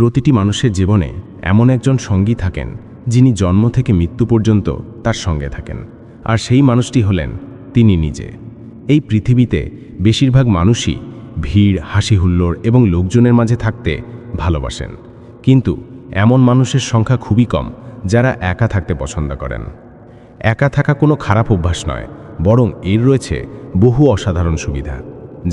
প্রতিটি মানুষের জীবনে এমন একজন সঙ্গী থাকেন যিনি জন্ম থেকে মৃত্যু পর্যন্ত তার সঙ্গে থাকেন, আর সেই মানুষটি হলেন তিনি নিজে। এই পৃথিবীতে বেশিরভাগ মানুষই ভিড়, হাসি হুল্লোড় এবং লোকজনের মাঝে থাকতে ভালোবাসেন, কিন্তু এমন মানুষের সংখ্যা খুবই কম যারা একা থাকতে পছন্দ করেন। একা থাকা কোনো খারাপ অভ্যাস নয়, বরং এর রয়েছে বহু অসাধারণ সুবিধা।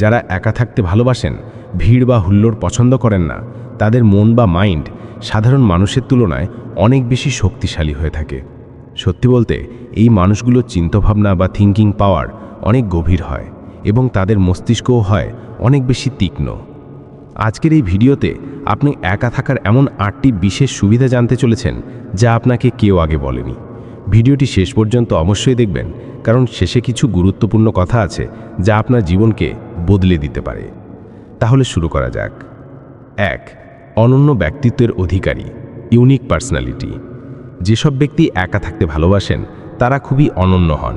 যারা একা থাকতে ভালোবাসেন, ভিড় বা হুল্লোড় পছন্দ করেন না, তাদের মন বা মাইন্ড সাধারণ মানুষের তুলনায় অনেক বেশি শক্তিশালী হয়ে থাকে। সত্যি বলতে এই মানুষগুলোর চিন্তাভাবনা বা থিঙ্কিং পাওয়ার অনেক গভীর হয় এবং তাদের মস্তিষ্কও হয় অনেক বেশি তীক্ষ্ণ। আজকের এই ভিডিওতে আপনি একা থাকার এমন 8টি বিশেষ সুবিধা জানতে চলেছেন যা আপনাকে কেউ আগে বলেনি। ভিডিওটি শেষ পর্যন্ত অবশ্যই দেখবেন, কারণ শেষে কিছু গুরুত্বপূর্ণ কথা আছে যা আপনার জীবনকে বদলে দিতে পারে। তাহলে শুরু করা যাক। 1. অনন্য ব্যক্তিত্বের অধিকারী, ইউনিক পার্সোনালিটি। যেসব ব্যক্তি একা থাকতে ভালোবাসেন তারা খুবই অনন্য হন,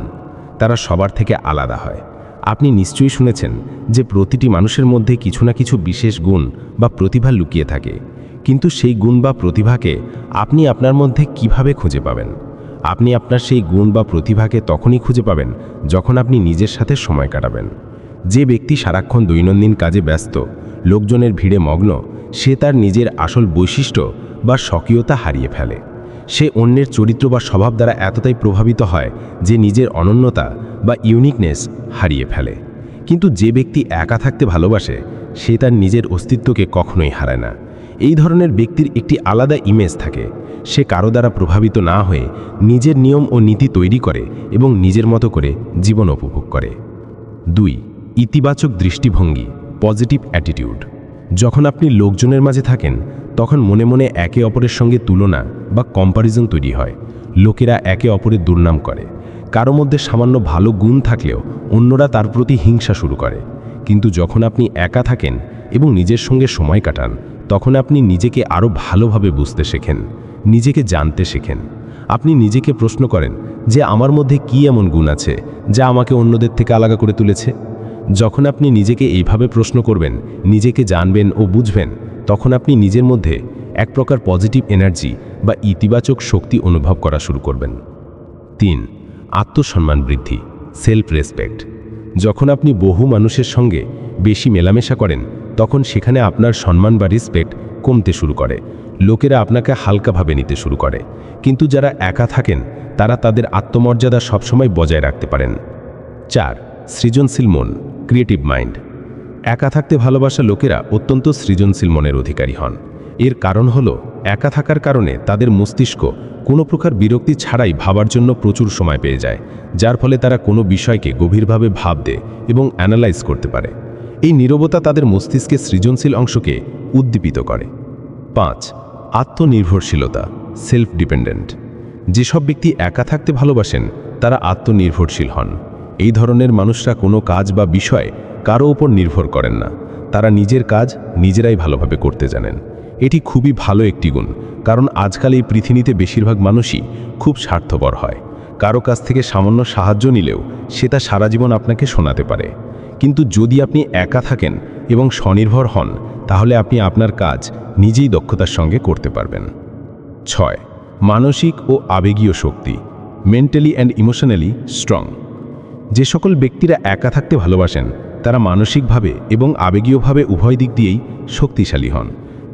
তারা সবার থেকে আলাদা হয়। আপনি নিশ্চয়ই শুনেছেন যে প্রতিটি মানুষের মধ্যে কিছু না কিছু বিশেষ গুণ বা প্রতিভা লুকিয়ে থাকে, কিন্তু সেই গুণ বা প্রতিভাকে আপনি আপনার মধ্যে কিভাবে খুঁজে পাবেন? আপনি আপনার সেই গুণ বা প্রতিভাকে তখনই খুঁজে পাবেন যখন আপনি নিজের সাথে সময় কাটাবেন। যে ব্যক্তি সারাক্ষণ দৈনন্দিন কাজে ব্যস্ত, লোকজনের ভিড়ে মগ্ন, সে তার নিজের আসল বৈশিষ্ট্য বা স্বকীয়তা হারিয়ে ফেলে। সে অন্যের চরিত্র বা স্বভাব দ্বারা এতটাই প্রভাবিত হয় যে নিজের অনন্যতা বা ইউনিকনেস হারিয়ে ফেলে। কিন্তু যে ব্যক্তি একা থাকতে ভালোবাসে সে তার নিজের অস্তিত্বকে কখনোই হারায় না। এই ধরনের ব্যক্তির একটি আলাদা ইমেজ থাকে। সে কারো দ্বারা প্রভাবিত না হয়ে নিজের নিয়ম ও নীতি তৈরি করে এবং নিজের মতো করে জীবন উপভোগ করে। 2. ইতিবাচক দৃষ্টিভঙ্গি, পজিটিভ অ্যাটিটিউড। যখন আপনি লোকজনের মাঝে থাকেন তখন মনে মনে একে অপরের সঙ্গে তুলনা বা কম্প্যারিজন তৈরি হয়। লোকেরা একে অপরের দুর্নাম করে। কারো মধ্যে সামান্য ভালো গুণ থাকলেও অন্যরা তার প্রতি হিংসা শুরু করে। কিন্তু যখন আপনি একা থাকেন এবং নিজের সঙ্গে সময় কাটান, তখন আপনি নিজেকে আরও ভালোভাবে বুঝতে শেখেন, নিজেকে জানতে শেখেন। আপনি নিজেকে প্রশ্ন করেন যে আমার মধ্যে কি এমন গুণ আছে যা আমাকে অন্যদের থেকে আলাদা করে তুলেছে। যখন আপনি নিজেকে এইভাবে প্রশ্ন করবেন, নিজেকে জানবেন ও বুঝবেন, তখন আপনি নিজের মধ্যে এক প্রকার পজিটিভ এনার্জি বা ইতিবাচক শক্তি অনুভব করা শুরু করবেন। 3. আত্মসম্মান বৃদ্ধি, সেলফ রেসপেক্ট। যখন আপনি বহু মানুষের সঙ্গে বেশি মেলামেশা করেন তখন সেখানে আপনার সম্মান বা রেসপেক্ট কমতে শুরু করে। লোকেরা আপনাকে হালকাভাবে নিতে শুরু করে। কিন্তু যারা একা থাকেন তারা তাদের আত্মমর্যাদা সবসময় বজায় রাখতে পারেন। 4. সৃজনশীল মন, ক্রিয়েটিভ মাইন্ড। একা থাকতে ভালোবাসা লোকেরা অত্যন্ত সৃজনশীল মনের অধিকারী হন। এর কারণ হলো একা থাকার কারণে তাদের মস্তিষ্ক কোনো প্রকার বিরক্তি ছাড়াই ভাবার জন্য প্রচুর সময় পেয়ে যায়, যার ফলে তারা কোনো বিষয়কে গভীরভাবে ভাবতে এবং অ্যানালাইজ করতে পারে। এই নীরবতা তাদের মস্তিষ্কের সৃজনশীল অংশকে উদ্দীপিত করে। 5. আত্মনির্ভরশীলতা, সেলফ ডিপেন্ডেন্ট। যেসব ব্যক্তি একা থাকতে ভালোবাসেন তারা আত্মনির্ভরশীল হন। এই ধরনের মানুষরা কোনো কাজ বা বিষয় কারো ওপর নির্ভর করেন না। তারা নিজের কাজ নিজেরাই ভালোভাবে করতে জানেন। এটি খুবই ভালো একটি গুণ, কারণ আজকাল এই পৃথিবীতে বেশিরভাগ মানুষই খুব স্বার্থপর হয়। কারো কাছ থেকে সামান্য সাহায্য নিলেও সেটা সারা জীবন আপনাকে শোনাতে পারে। কিন্তু যদি আপনি একা থাকেন এবং স্বনির্ভর হন, তাহলে আপনি আপনার কাজ নিজেই দক্ষতার সঙ্গে করতে পারবেন। 6. মানসিক ও আবেগীয় শক্তি, মেন্টালি অ্যান্ড ইমোশনালি স্ট্রং। যে সকল ব্যক্তিরা একা থাকতে ভালোবাসেন তারা মানসিকভাবে এবং আবেগীয়ভাবে উভয় দিক দিয়েই শক্তিশালী হন,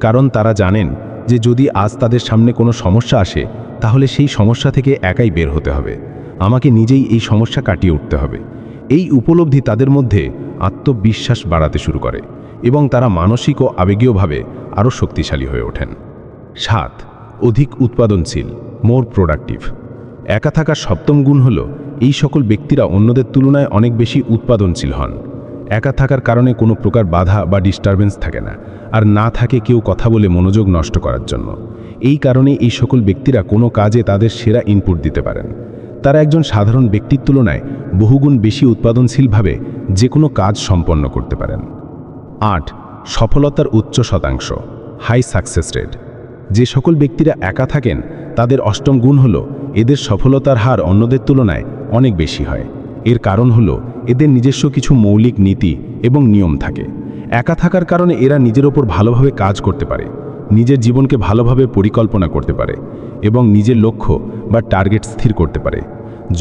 কারণ তারা জানেন যে যদি আজ তাদের সামনে কোনো সমস্যা আসে তাহলে সেই সমস্যা থেকে একাই বের হতে হবে। আমাকে নিজেই এই সমস্যা কাটিয়ে উঠতে হবে। এই উপলব্ধি তাদের মধ্যে আত্মবিশ্বাস বাড়াতে শুরু করে এবং তারা মানসিক ও আবেগীয়ভাবে আরও শক্তিশালী হয়ে ওঠেন। 7. অধিক উৎপাদনশীল, মোর প্রোডাক্টিভ। একা থাকার সপ্তম গুণ হল এই সকল ব্যক্তিরা অন্যদের তুলনায় অনেক বেশি উৎপাদনশীল হন। একা থাকার কারণে কোনো প্রকার বাধা বা ডিস্টারবেন্স থাকে না, আর না থাকে কেউ কথা বলে মনোযোগ নষ্ট করার জন্য। এই কারণে এই সকল ব্যক্তিরা কোনো কাজে তাদের সেরা ইনপুট দিতে পারেন। তারা একজন সাধারণ ব্যক্তির তুলনায় বহুগুণ বেশি উৎপাদনশীলভাবে যে কোনো কাজ সম্পন্ন করতে পারেন। 8. সফলতার উচ্চ শতাংশ, হাই সাকসেস রেট। যে সকল ব্যক্তিরা একা থাকেন তাদের অষ্টম গুণ হল এদের সফলতার হার অন্যদের তুলনায় অনেক বেশি হয়। এর কারণ হলো এদের নিজস্ব কিছু মৌলিক নীতি এবং নিয়ম থাকে। একা থাকার কারণে এরা নিজের ওপর ভালোভাবে কাজ করতে পারে। নিজের জীবনকে ভালোভাবে পরিকল্পনা করতে পারে এবং নিজের লক্ষ্য বা টার্গেট স্থির করতে পারে।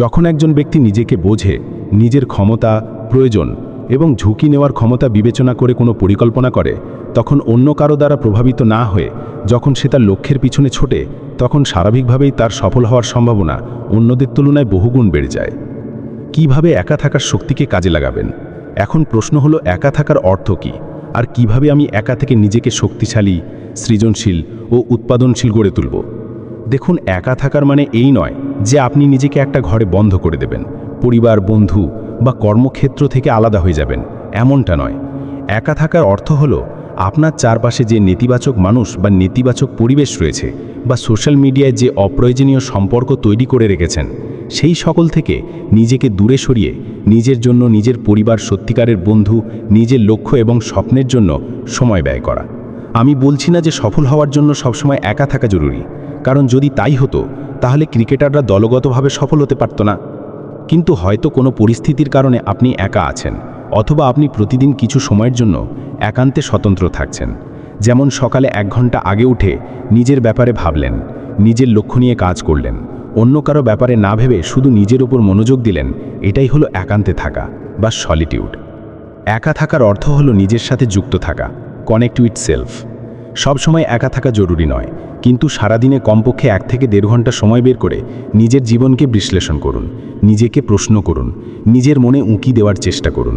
যখন একজন ব্যক্তি নিজেকে বোঝে, নিজের ক্ষমতা, প্রয়োজন এবং ঝুঁকি নেওয়ার ক্ষমতা বিবেচনা করে কোনো পরিকল্পনা করে, তখন অন্য কারো দ্বারা প্রভাবিত না হয়ে যখন সে তার লক্ষ্যের পিছনে ছোটে, তখন স্বাভাবিকভাবেই তার সফল হওয়ার সম্ভাবনা অন্যদের তুলনায় বহুগুণ বেড়ে যায়। কিভাবে একা থাকার শক্তিকে কাজে লাগাবেন? এখন প্রশ্ন হলো, একা থাকার অর্থ কী, আর কিভাবে আমি একা থেকে নিজেকে শক্তিশালী, সৃজনশীল ও উৎপাদনশীল গড়ে তুলব? দেখুন, একা থাকার মানে এই নয় যে আপনি নিজেকে একটা ঘরে বন্ধ করে দেবেন, পরিবার, বন্ধু বা কর্মক্ষেত্র থেকে আলাদা হয়ে যাবেন, এমনটা নয়। একা থাকার অর্থ হলো আপনার চারপাশে যে নেতিবাচক মানুষ বা নেতিবাচক পরিবেশ রয়েছে, বা সোশ্যাল মিডিয়ায় যে অপ্রয়োজনীয় সম্পর্ক তৈরি করে রেখেছেন, সেই সকল থেকে নিজেকে দূরে সরিয়ে নিজের জন্য, নিজের পরিবার, সত্যিকারের বন্ধু, নিজের লক্ষ্য এবং স্বপ্নের জন্য সময় ব্যয় করা। আমি বলছি না যে সফল হওয়ার জন্য সবসময় একা থাকা জরুরি, কারণ যদি তাই হতো তাহলে ক্রিকেটাররা দলগতভাবে সফল হতে পারত না। কিন্তু হয়তো কোনো পরিস্থিতির কারণে আপনি একা আছেন, অথবা আপনি প্রতিদিন কিছু সময়ের জন্য একান্তে স্বতন্ত্র থাকছেন। যেমন সকালে 1 ঘন্টা আগে উঠে নিজের ব্যাপারে ভাবলেন, নিজের লক্ষ্য নিয়ে কাজ করলেন, অন্য কারো ব্যাপারে না ভেবে শুধু নিজের উপর মনোযোগ দিলেন। এটাই হলো একান্তে থাকা বা সলিটিউড। একা থাকার অর্থ হলো নিজের সাথে যুক্ত থাকা, কানেক্ট উইথ সেলফ। সবসময় একা থাকা জরুরি নয়, কিন্তু সারাদিনে কমপক্ষে 1 থেকে 1.5 ঘন্টা সময় বের করে নিজের জীবনকে বিশ্লেষণ করুন, নিজেকে প্রশ্ন করুন, নিজের মনে উঁকি দেওয়ার চেষ্টা করুন,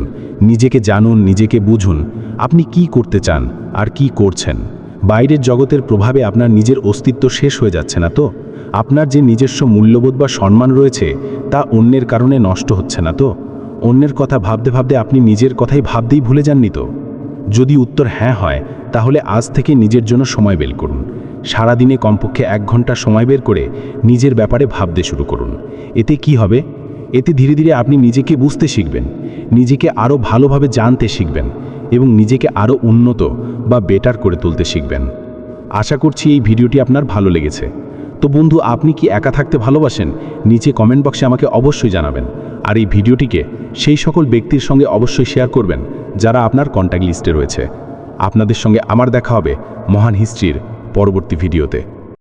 নিজেকে জানুন, নিজেকে বুঝুন। আপনি কি করতে চান আর কি করছেন? বাইরের জগতের প্রভাবে আপনার নিজের অস্তিত্ব শেষ হয়ে যাচ্ছে না তো? আপনার যে নিজস্ব মূল্যবোধ বা সম্মান রয়েছে, তা অন্যের কারণে নষ্ট হচ্ছে না তো? অন্যের কথা ভাবতে ভাবতে আপনি নিজের কথাই ভাবতেই ভুলে যাননি তো? যদি উত্তর হ্যাঁ হয়, তাহলে আজ থেকে নিজের জন্য সময় বের করুন। সারাদিনে কমপক্ষে 1 ঘন্টা সময় বের করে নিজের ব্যাপারে ভাবতে শুরু করুন। এতে কি হবে? এতে ধীরে ধীরে আপনি নিজেকে বুঝতে শিখবেন, নিজেকে আরও ভালোভাবে জানতে শিখবেন এবং নিজেকে আরও উন্নত বা বেটার করে তুলতে শিখবেন। আশা করছি এই ভিডিওটি আপনার ভালো লেগেছে। তো বন্ধু, আপনি কি একা থাকতে ভালোবাসেন? নিচে কমেন্ট বক্সে আমাকে অবশ্যই জানাবেন। আর এই ভিডিওটিকে সেই সকল ব্যক্তির সঙ্গে অবশ্যই শেয়ার করবেন যারা আপনার কন্ট্যাক্ট লিস্টে রয়েছে। আপনাদের সঙ্গে আমার দেখা হবে মহান হিস্ট্রির পরবর্তী ভিডিওতে।